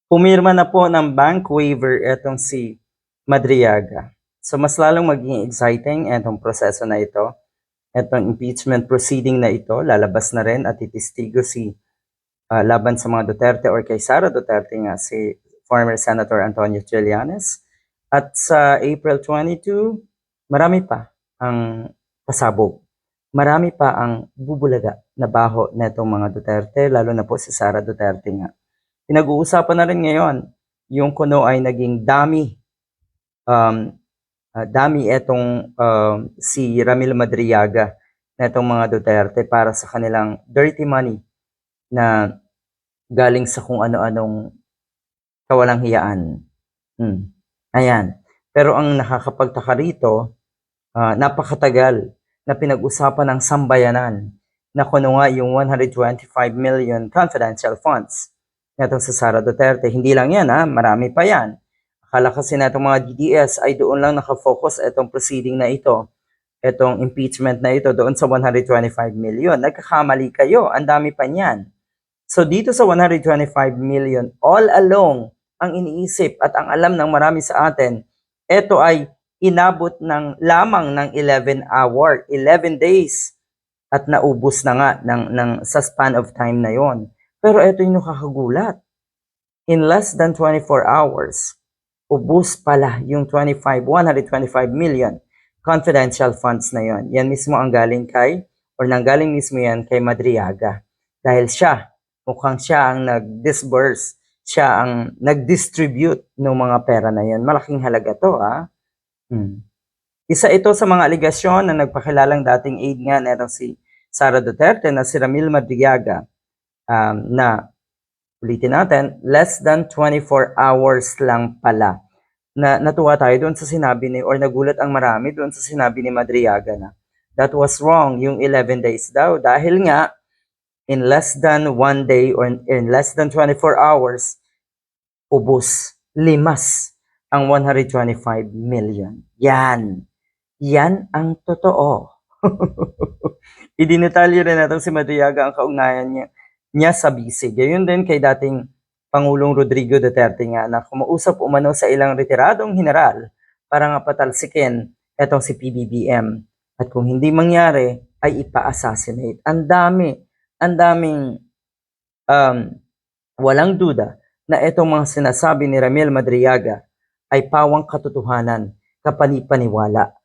Pumirma na po ng bank waiver etong si Madriaga. So mas lalong magiging exciting etong proseso na ito. Etong impeachment proceeding na ito, lalabas na rin at titistigo si laban sa mga Duterte or kay Sara Duterte nga si former Senator Antonio Trillanes. At sa April 22, marami pa ang pasabog. Marami pa ang bubulaga na baho netong mga Duterte, lalo na po si Sara Duterte nga. Pinag-uusapan na rin ngayon yung kuno ay naging dami etong si Ramil Madriaga na itong mga Duterte para sa kanilang dirty money na galing sa kung ano-anong kawalang hiyaan. Ayan. Pero ang nakakapagtaka rito, napakatagal na pinag-usapan ng sambayanan na kuno nga yung 125 million confidential funds netong sa Sara Duterte. Hindi lang yan, marami pa yan. Akala kasi netong mga DDS ay doon lang nakafocus itong proceeding na ito, itong impeachment na ito doon sa 125 million. Nagkakamali kayo, ang dami pa niyan. So dito sa 125 million, all along, ang iniisip at ang alam ng marami sa atin, ito ay inabot ng lamang ng 11 days at naubos na nga sa span of time na yon. Pero ito yung nakakagulat. In less than 24 hours, ubos pala yung 125 million confidential funds na yon. Yan mismo ang galing nanggaling mismo yan kay Madriaga. Dahil mukhang siya ang nag-disburse, siya ang nag-distribute ng mga pera na yan. Malaking halaga to, Isa ito sa mga aligasyon na nagpakilalang dating aide nga na si Sara Duterte na si Ramil Madriaga, na ulitin natin, less than 24 hours lang pala. Natuwa tayo doon sa sinabi or nagulat ang marami doon sa sinabi ni Madriaga na that was wrong, yung 11 days daw. Dahil nga, in less than 1 day or in less than 24 hours, limas ang 125 million. Yan ang totoo. Idinetalye rin natin si Madriaga ang kaugnayan niya sa bisig. Gayon din kay dating Pangulong Rodrigo Duterte nga na kumausap umano sa ilang retiradong general para nga patalsikin etong si PBBM. At kung hindi mangyari, ay ipa-assassinate. Ang daming walang duda na itong mga sinasabi ni Ramil Madriaga ay pawang katotohanan, kapanipaniwala.